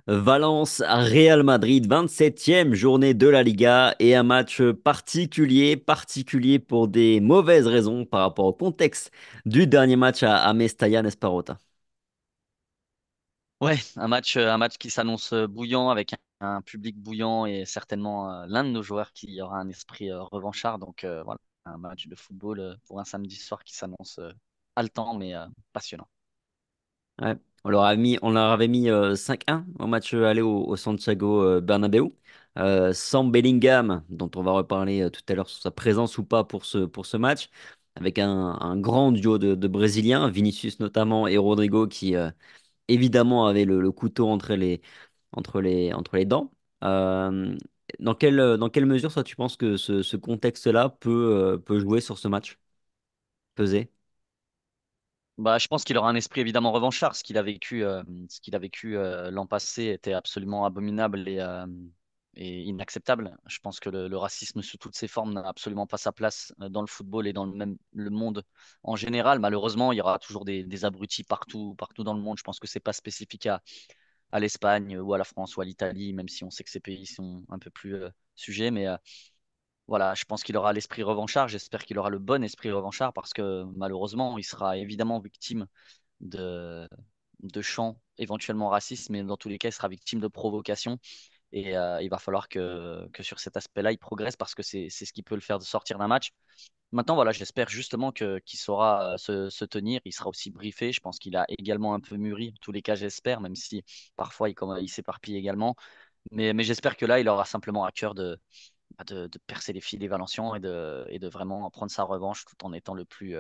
Valence à Real Madrid, 27e journée de la Liga et un match particulier pour des mauvaises raisons par rapport au contexte du dernier match à Mestalla, n'est-ce pas, Rota? Ouais, un match qui s'annonce bouillant avec un public bouillant et certainement l'un de nos joueurs qui aura un esprit revanchard. Donc voilà, un match de football pour un samedi soir qui s'annonce haletant mais passionnant. Ouais. On leur avait mis 5-1 au match aller au Santiago Bernabéu. Sans Bellingham, dont on va reparler tout à l'heure sur sa présence ou pas pour ce match, avec un grand duo de Brésiliens, Vinicius notamment et Rodrigo qui évidemment avait le couteau entre les dents. Euh, dans quelle mesure, toi, tu penses que ce contexte-là peut jouer sur ce match? Peser? Bah, je pense qu'il aura un esprit évidemment revanchard. Ce qu'il a vécu l'an passé était absolument abominable et inacceptable. Je pense que le racisme sous toutes ses formes n'a absolument pas sa place dans le football et dans le monde en général. Malheureusement, il y aura toujours des abrutis partout dans le monde. Je pense que c'est pas spécifique à l'Espagne ou à la France ou à l'Italie, même si on sait que ces pays sont un peu plus sujets. Mais voilà, je pense qu'il aura l'esprit revanchard. J'espère qu'il aura le bon esprit revanchard parce que malheureusement, il sera évidemment victime de, de chants éventuellement racistes, mais dans tous les cas, il sera victime de provocations. Et il va falloir que sur cet aspect-là, il progresse parce que c'est ce qui peut le faire sortir d'un match. Maintenant, voilà, j'espère justement qu'il saura se tenir. Il sera aussi briefé. Je pense qu'il a également un peu mûri. En tous les cas, j'espère, même si parfois il s'éparpille également. Mais j'espère que là, il aura simplement à cœur de percer les filets Valenciennes et de vraiment prendre sa revanche tout en étant le plus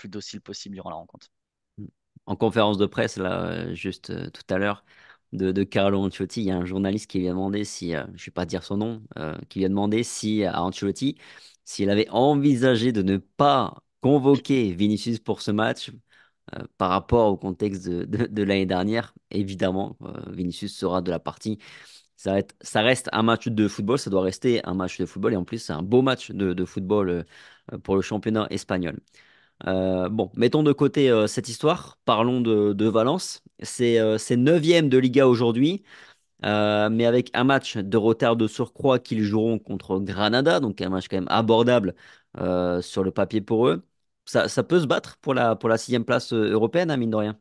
docile possible durant la rencontre. En conférence de presse, là, juste tout à l'heure, de Carlo Ancelotti, il y a un journaliste qui lui a demandé si, je ne vais pas dire son nom, qui lui a demandé si à Ancelotti, s'il avait envisagé de ne pas convoquer Vinicius pour ce match par rapport au contexte de l'année dernière. Évidemment, Vinicius sera de la partie. Ça reste un match de football, ça doit rester un match de football et en plus, c'est un beau match de football pour le championnat espagnol. Bon, mettons de côté cette histoire. Parlons de Valence. C'est 9e de Liga aujourd'hui, mais avec un match de retard de surcroît qu'ils joueront contre Granada, donc un match quand même abordable sur le papier pour eux. Ça peut se battre pour la 6e place européenne, hein, mine de rien.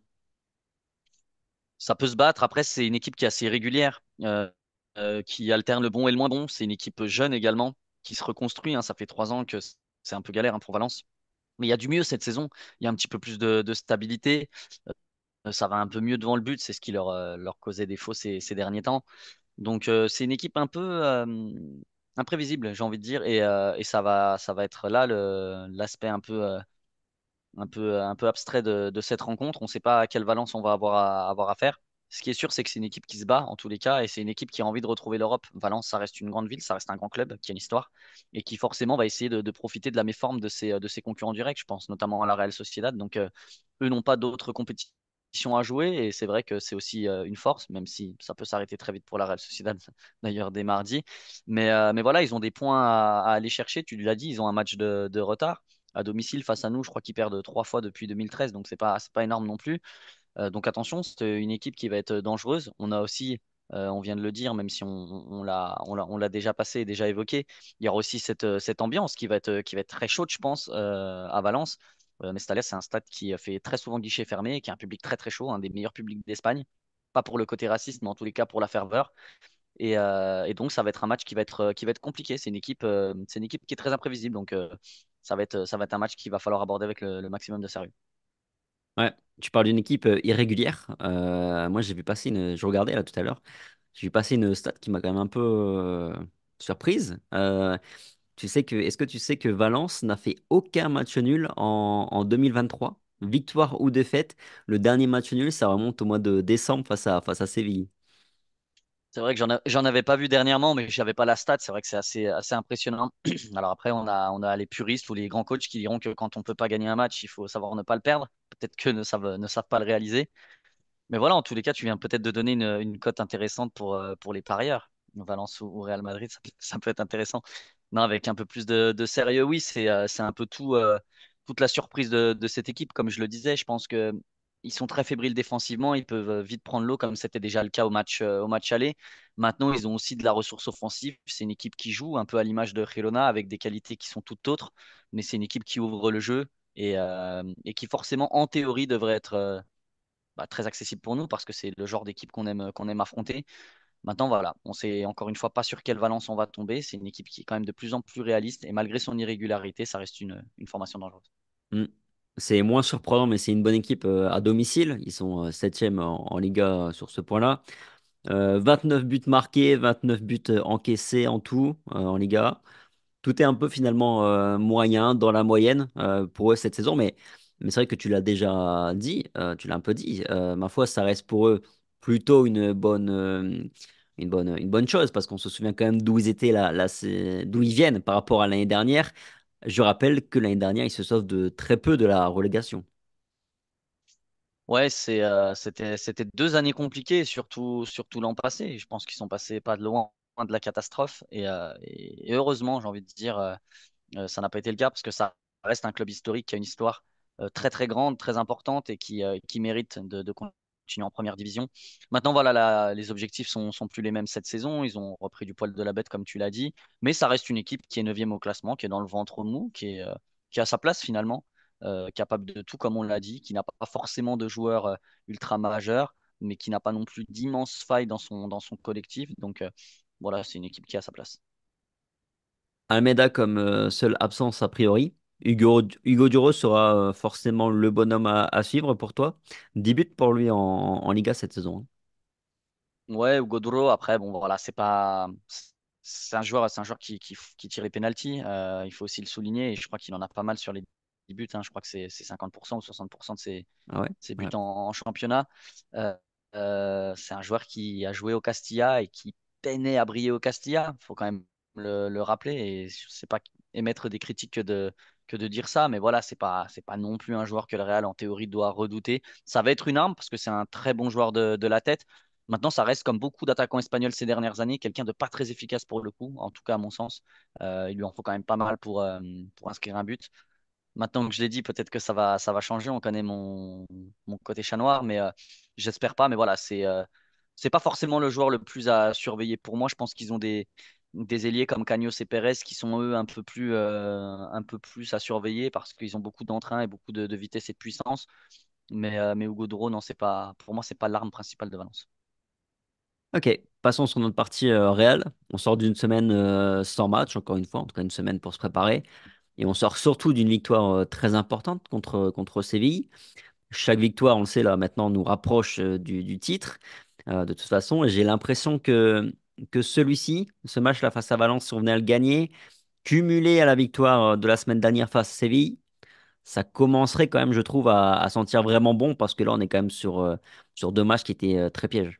Ça peut se battre. Après, c'est une équipe qui est assez régulière, qui alterne le bon et le moins bon. C'est une équipe jeune également, qui se reconstruit, hein. Ça fait 3 ans que c'est un peu galère, hein, pour Valence. Mais il y a du mieux cette saison. Il y a un petit peu plus de stabilité. Ça va un peu mieux devant le but. C'est ce qui leur causait défaut ces derniers temps. Donc, c'est une équipe un peu imprévisible, j'ai envie de dire. Et ça va être là l'aspect un peu abstrait de cette rencontre. On ne sait pas à quelle Valence on va avoir à faire. Ce qui est sûr, c'est que c'est une équipe qui se bat en tous les cas et c'est une équipe qui a envie de retrouver l'Europe. Valence, ça reste une grande ville, ça reste un grand club qui a une histoire et qui forcément va essayer de profiter de la méforme de ses concurrents directs. Je pense notamment à la Real Sociedad. Donc, eux n'ont pas d'autres compétitions à jouer et c'est vrai que c'est aussi une force, même si ça peut s'arrêter très vite pour la Real Sociedad, d'ailleurs dès mardi. Mais voilà, ils ont des points à aller chercher. Tu l'as dit, ils ont un match de retard à domicile face à nous. Je crois qu'ils perdent 3 fois depuis 2013, donc c'est pas énorme non plus. Donc attention, c'est une équipe qui va être dangereuse. On a aussi, on vient de le dire, même si on l'a déjà passé et déjà évoqué, il y aura aussi cette ambiance qui va être très chaude, je pense, à Valence. Mestalla, c'est un stade qui fait très souvent guichet fermé, qui a un public très très chaud, un des meilleurs publics d'Espagne. Pas pour le côté raciste, mais en tous les cas pour la ferveur. Et donc, ça va être un match qui va être compliqué. C'est une équipe qui est très imprévisible. Donc, ça va être un match qu'il va falloir aborder avec le maximum de sérieux. Ouais, tu parles d'une équipe irrégulière. Moi, je regardais là tout à l'heure, j'ai vu passer une stat qui m'a quand même un peu surprise. Est-ce que tu sais que Valence n'a fait aucun match nul en 2023? Victoire ou défaite, le dernier match nul, ça remonte au mois de décembre face à Séville. C'est vrai que j'en avais pas vu dernièrement, mais j'avais pas la stat. C'est vrai que c'est assez impressionnant. Alors après, on a les puristes ou les grands coachs qui diront que quand on peut pas gagner un match, il faut savoir ne pas le perdre. Peut-être que ne savent pas le réaliser. Mais voilà, en tous les cas, tu viens peut-être de donner une cote intéressante pour les parieurs. Valence ou Real Madrid, ça peut être intéressant. Non, avec un peu plus de sérieux, oui, c'est un peu toute la surprise de cette équipe. Comme je le disais, je pense que ils sont très fébriles défensivement, ils peuvent vite prendre l'eau comme c'était déjà le cas au match aller. Maintenant, ils ont aussi de la ressource offensive. C'est une équipe qui joue un peu à l'image de Girona avec des qualités qui sont toutes autres, mais c'est une équipe qui ouvre le jeu et qui forcément, en théorie, devrait être très accessible pour nous parce que c'est le genre d'équipe qu'on aime affronter. Maintenant, voilà, on sait encore une fois pas sur quelle Valence on va tomber. C'est une équipe qui est quand même de plus en plus réaliste et malgré son irrégularité, ça reste une formation dangereuse. Mm. C'est moins surprenant, mais c'est une bonne équipe à domicile. Ils sont septième en Liga sur ce point-là. 29 buts marqués, 29 buts encaissés en tout en Liga. Tout est un peu finalement moyen dans la moyenne pour eux cette saison, mais c'est vrai que tu l'as déjà dit, tu l'as un peu dit. Ma foi, ça reste pour eux plutôt une bonne chose parce qu'on se souvient quand même d'où ils étaient d'où ils viennent par rapport à l'année dernière. Je rappelle que l'année dernière, ils se sauvent de très peu de la relégation. Ouais, c'était 2 années compliquées, surtout l'an passé. Je pense qu'ils sont passés pas de loin de la catastrophe et heureusement, j'ai envie de dire. Ça n'a pas été le cas parce que ça reste un club historique qui a une histoire très très grande, très importante et qui mérite de continuer en première division. Maintenant, voilà, les objectifs sont plus les mêmes cette saison. Ils ont repris du poil de la bête, comme tu l'as dit. Mais ça reste une équipe qui est neuvième au classement, qui est dans le ventre mou, qui a sa place finalement, capable de tout, comme on l'a dit, qui n'a pas forcément de joueurs ultra majeurs, mais qui n'a pas non plus d'immenses failles dans son collectif. Donc voilà, c'est une équipe qui a sa place. Almeida comme seule absence a priori. Hugo Duro sera forcément le bonhomme à suivre pour toi. 10 buts pour lui en Liga cette saison, hein. Ouais, Hugo Duro, après, bon, voilà, c'est pas. C'est un joueur qui tire les pénaltys. Il faut aussi le souligner. Et je crois qu'il en a pas mal sur les 10 buts, hein. Je crois que c'est 50% ou 60% de Ah ouais? ses buts Ouais. en championnat. Euh, c'est un joueur qui a joué au Castilla et qui peinait à briller au Castilla. Il faut quand même le rappeler. Et c'est pas émettre des critiques que de dire ça. Mais voilà, c'est pas non plus un joueur que le Real, en théorie, doit redouter. Ça va être une arme parce que c'est un très bon joueur de la tête. Maintenant, ça reste comme beaucoup d'attaquants espagnols ces dernières années, quelqu'un de pas très efficace pour le coup, en tout cas à mon sens. Il lui en faut quand même pas mal pour inscrire un but. Maintenant que je l'ai dit, peut-être que ça va changer. On connaît mon côté chat noir, mais j'espère pas. Mais voilà, c'est pas forcément le joueur le plus à surveiller pour moi. Je pense qu'ils ont des ailiers comme Caños et Pérez qui sont eux un peu plus à surveiller parce qu'ils ont beaucoup d'entrain et beaucoup de vitesse et de puissance. Mais Hugo Duro, non, c'est pas, pour moi, c'est pas l'arme principale de Valence. Ok, passons sur notre partie réelle. On sort d'une semaine sans match, encore une fois, en tout cas une semaine pour se préparer. Et on sort surtout d'une victoire très importante contre Séville. Chaque victoire, on le sait là, maintenant nous rapproche du titre de toute façon. Et j'ai l'impression que celui-ci, ce match-là face à Valence, si on venait à le gagner, cumulé à la victoire de la semaine dernière face à Séville, ça commencerait quand même, je trouve, à sentir vraiment bon parce que là, on est quand même sur deux matchs qui étaient très pièges.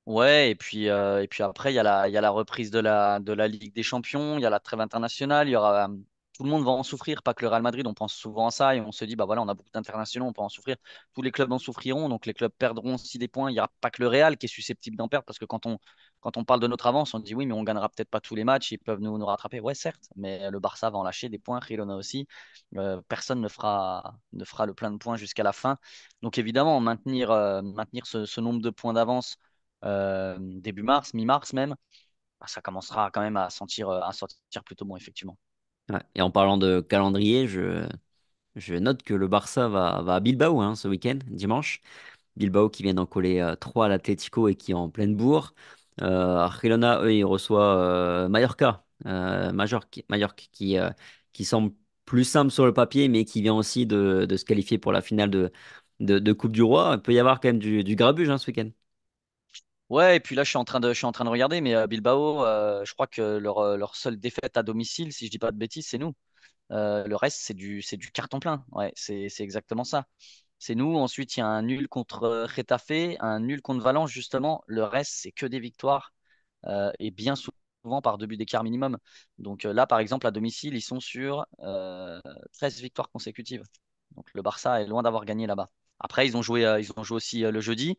Ouais, et puis après, il y a la reprise de la Ligue des Champions, il y a la trêve internationale, il y aura, tout le monde va en souffrir, pas que le Real Madrid, on pense souvent à ça et on se dit, bah voilà, on a beaucoup d'internationaux, on peut en souffrir. Tous les clubs en souffriront, donc les clubs perdront aussi des points. Il n'y aura pas que le Real qui est susceptible d'en perdre, parce que quand on parle de notre avance, on dit oui, mais on gagnera peut-être pas tous les matchs, ils peuvent nous rattraper. Ouais, certes, mais le Barça va en lâcher des points, Girona aussi. Personne ne fera le plein de points jusqu'à la fin. Donc évidemment, maintenir ce nombre de points d'avance début mars, mi-mars même, bah, ça commencera quand même à sentir plutôt bon, effectivement. Ouais. Et en parlant de calendrier, je note que le Barça va à Bilbao hein, ce week-end, dimanche. Bilbao qui vient d'en coller 3 à l'Atlético et qui est en pleine bourre. Girona, eux, ils reçoivent Mallorca, Majorque qui semble plus simple sur le papier, mais qui vient aussi de se qualifier pour la finale de Coupe du Roi. Il peut y avoir quand même du grabuge hein, ce week-end. Ouais, et puis là, je suis en train de regarder, mais Bilbao, je crois que leur seule défaite à domicile, si je dis pas de bêtises, c'est nous. Le reste, c'est du carton plein. Ouais, c'est exactement ça. C'est nous. Ensuite, il y a un nul contre Getafe, un nul contre Valence, justement. Le reste, c'est que des victoires et bien souvent par 2 buts d'écart minimum. Donc là, par exemple, à domicile, ils sont sur 13 victoires consécutives. Donc le Barça est loin d'avoir gagné là-bas. Après, ils ont joué aussi le jeudi.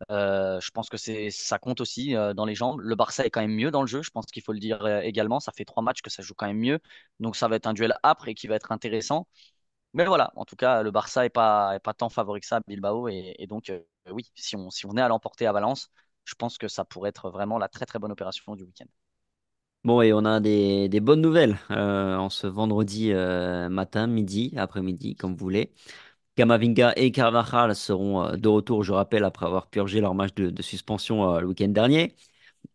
Je pense que ça compte aussi dans les jambes. Le Barça est quand même mieux dans le jeu, je pense qu'il faut le dire également. Ça fait 3 matchs que ça joue quand même mieux. Donc ça va être un duel âpre et qui va être intéressant. Mais voilà, en tout cas, le Barça est pas tant favori que ça à Bilbao. Et donc, oui, si on venait à l'emporter à Valence, je pense que ça pourrait être vraiment la très très bonne opération du week-end. Bon, et on a des bonnes nouvelles en ce vendredi matin, midi, après-midi, comme vous voulez. Camavinga et Carvajal seront de retour, je rappelle, après avoir purgé leur match de suspension le week-end dernier.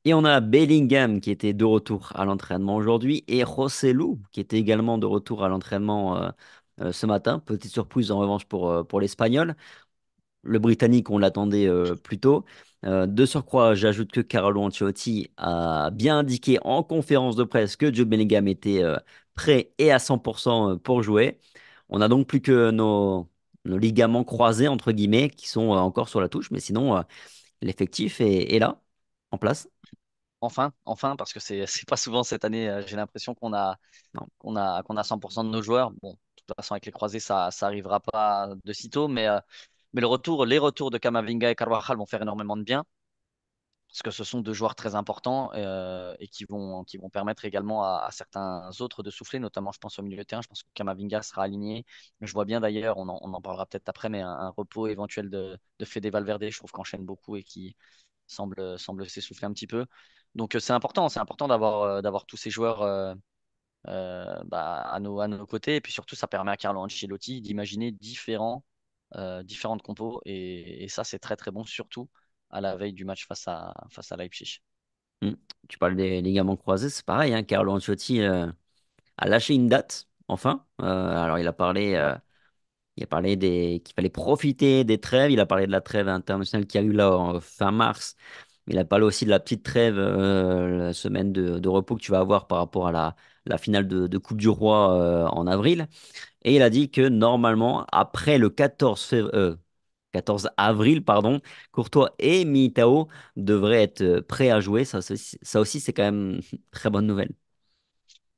Et on a Bellingham qui était de retour à l'entraînement aujourd'hui et Rossellou qui était également de retour à l'entraînement ce matin. Petite surprise en revanche pour l'Espagnol. Le Britannique, on l'attendait plus tôt. De surcroît, j'ajoute que Carlo Ancelotti a bien indiqué en conférence de presse que Jude Bellingham était prêt et à 100% pour jouer. On n'a donc plus que nos ligaments croisés, entre guillemets, qui sont encore sur la touche. Mais sinon, l'effectif est là, en place. Enfin, enfin, parce que c'est pas souvent cette année, j'ai l'impression Non. qu'on a 100% de nos joueurs. Bon, de toute façon, avec les croisés, ça arrivera pas de sitôt, mais les retours de Camavinga et Carvajal vont faire énormément de bien. Parce que ce sont deux joueurs très importants et qui vont permettre également à certains autres de souffler, notamment je pense au milieu de terrain, je pense que Kamavinga sera aligné. Je vois bien d'ailleurs, on en parlera peut-être après, mais un repos éventuel de Fede Valverde, je trouve qu'enchaîne beaucoup et qui semble s'essouffler un petit peu. Donc c'est important d'avoir tous ces joueurs à nos côtés. Et puis surtout, ça permet à Carlo Ancelotti d'imaginer différentes compos. Et ça, c'est très très bon, surtout à la veille du match face à Leipzig. Mm. Tu parles des ligaments croisés, c'est pareil, hein. Carlo Ancelotti a lâché une date, enfin. Alors Ouais. il a parlé qu'il fallait profiter des trêves. Il a parlé de la trêve internationale qu'il y a eu là en fin mars. Il a parlé aussi de la petite trêve, la semaine de repos que tu vas avoir par rapport à la finale de Coupe du Roi en avril. Et il a dit que normalement, après le 14 avril, pardon, Courtois et Militao devraient être prêts à jouer. Ça aussi, c'est quand même une très bonne nouvelle.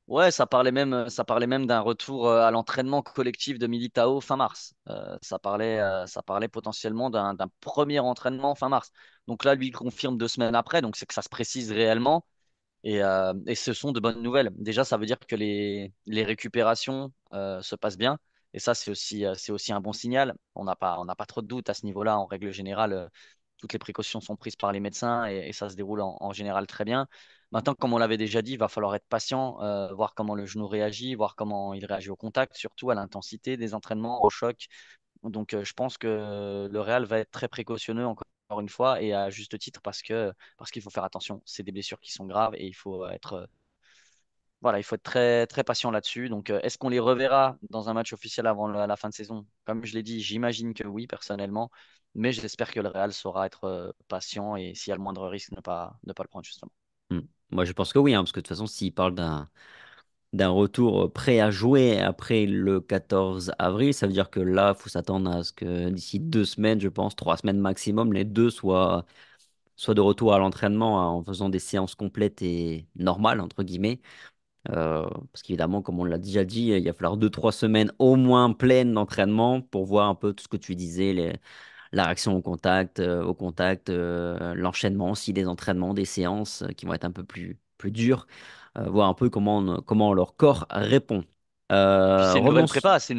Ouais, ça parlait même d'un retour à l'entraînement collectif de Militao fin mars. Ça parlait potentiellement d'un premier entraînement fin mars. Donc là, lui, il confirme 2 semaines après, donc c'est que ça se précise réellement. Et ce sont de bonnes nouvelles. Déjà, ça veut dire que les récupérations se passent bien. Et ça, c'est aussi un bon signal. On n'a pas trop de doutes à ce niveau-là. En règle générale, toutes les précautions sont prises par les médecins et ça se déroule en général très bien. Maintenant, comme on l'avait déjà dit, il va falloir être patient, voir comment le genou réagit, voir comment il réagit au contact, surtout à l'intensité des entraînements, au choc. Donc, je pense que le Real va être très précautionneux encore une fois et à juste titre parce qu'il faut faire attention. C'est des blessures qui sont graves et il faut être très très patient là-dessus. Donc, est-ce qu'on les reverra dans un match officiel avant la fin de saison? Comme je l'ai dit, j'imagine que oui, personnellement, mais j'espère que le Real saura être patient et s'il y a le moindre risque, ne pas le prendre justement. Hmm. Moi, je pense que oui, hein, parce que de toute façon, s'il parle d'un retour prêt à jouer après le 14 avril, ça veut dire que là, il faut s'attendre à ce que d'ici 2 semaines, je pense, 3 semaines maximum, les deux soient de retour à l'entraînement hein, en faisant des séances complètes et normales, entre guillemets. Parce qu'évidemment, comme on l'a déjà dit, il va falloir 2, 3 semaines au moins pleines d'entraînement pour voir un peu tout ce que tu disais, la réaction au contact, l'enchaînement aussi des entraînements, des séances qui vont être un peu plus dures, voir un peu comment leur corps répond. Puis c'est une Revenons. nouvelle prépa, c'est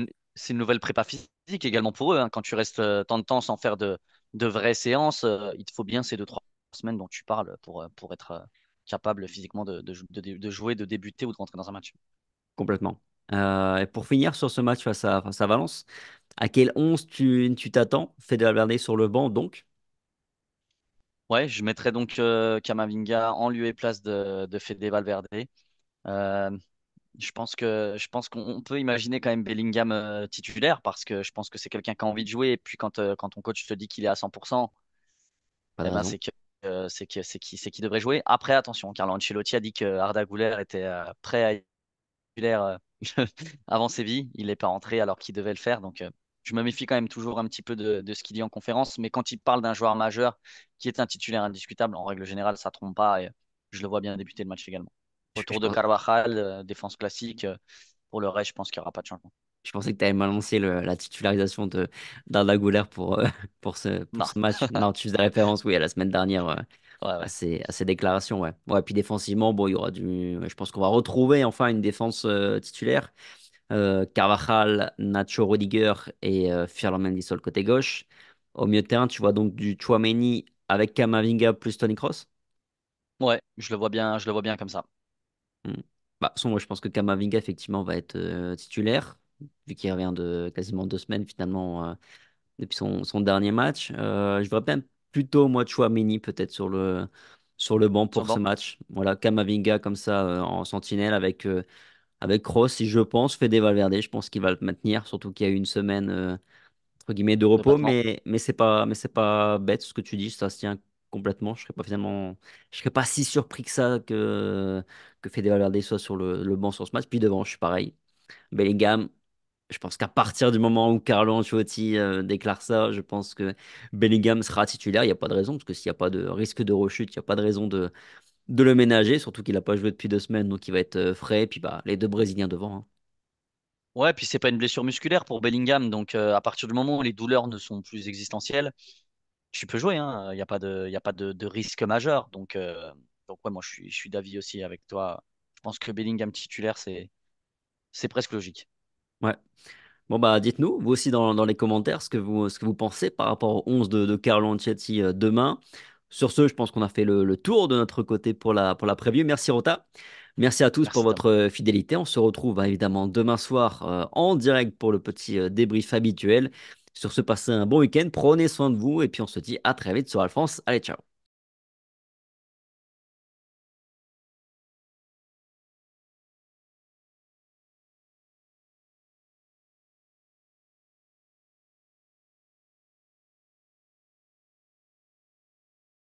une nouvelle prépa physique également pour eux, hein. Quand tu restes tant de temps sans faire de vraies séances, il te faut bien ces 2, 3 semaines dont tu parles pour être capable physiquement de jouer, de débuter ou de rentrer dans un match. Complètement. Et pour finir sur ce match face à Valence, à quel 11 tu t'attends? Fede Valverde sur le banc, donc? Ouais, je mettrais donc Camavinga en lieu et place de Fede Valverde. Euh, je pense qu'on peut imaginer quand même Bellingham titulaire parce que je pense que c'est quelqu'un qui a envie de jouer. Et puis quand ton coach te dit qu'il est à 100%, Pas de eh ben raison. c'est qui devrait jouer. Après, attention, Carlo Ancelotti a dit que Arda Güler était prêt à être titulaire avant Séville. Il n'est pas rentré alors qu'il devait le faire. Donc, je me méfie quand même toujours un petit peu de ce qu'il dit en conférence. Mais quand il parle d'un joueur majeur qui est un titulaire indiscutable, en règle générale, ça ne trompe pas. Et je le vois bien débuter le match également. Je Retour de pense- Carvajal, défense classique. Pour le reste, je pense qu'il n'y aura pas de changement. Je pensais que tu avais balancé la titularisation d'Arda Güler pour Non. ce match. Non, tu faisais référence, oui, à la semaine dernière, Ouais, à ouais. ces déclarations, ouais. Ouais, puis défensivement, bon, il y aura du. Je pense qu'on va retrouver enfin une défense titulaire. Carvajal, Nacho Rudiger et Ferland Mendy sur le côté gauche. Au milieu de terrain, tu vois donc du Tchouaméni avec Camavinga plus Toni Kroos. Ouais, je le vois bien comme ça. Hmm. Bah, de toute façon, moi, je pense que Camavinga, effectivement, va être titulaire, vu qu'il revient de quasiment 2 semaines, finalement, depuis son dernier match. Je verrais bien plutôt, moi, Tchouaméni, peut-être sur le banc Sur le pour ce banc, match. Voilà, Camavinga, comme ça, en sentinelle, avec Kroos, si je pense, Fede Valverde, je pense qu'il va le maintenir, surtout qu'il y a eu une semaine, entre guillemets, de de repos, battement. mais c'est pas bête ce que tu dis, ça se tient complètement. Je serais pas si surpris que ça que Fede Valverde soit sur le banc sur ce match. Puis devant, je suis pareil. Bellingham, je pense qu'à partir du moment où Carlo Ancelotti déclare ça, je pense que Bellingham sera titulaire. Il n'y a pas de raison, parce que s'il n'y a pas de risque de rechute, il n'y a pas de raison de le ménager, surtout qu'il n'a pas joué depuis 2 semaines, donc il va être frais. Et puis bah, les deux Brésiliens devant, hein. Ouais, puis c'est pas une blessure musculaire pour Bellingham, donc à partir du moment où les douleurs ne sont plus existentielles, tu peux jouer, hein. Il y a pas de risque majeur. Donc ouais, moi je suis d'avis aussi avec toi. Je pense que Bellingham titulaire, c'est presque logique. Ouais. Bon, bah, dites-nous, vous aussi, dans les commentaires, ce que vous pensez par rapport au 11 de Carlo Ancelotti demain. Sur ce, je pense qu'on a fait le tour de notre côté pour la preview. Merci, Rota. Merci à tous pour Merci votre fidélité. On se retrouve bah, évidemment demain soir en direct pour le petit débrief habituel. Sur ce, passez un bon week-end. Prenez soin de vous et puis on se dit à très vite sur Alphonse. Allez, ciao.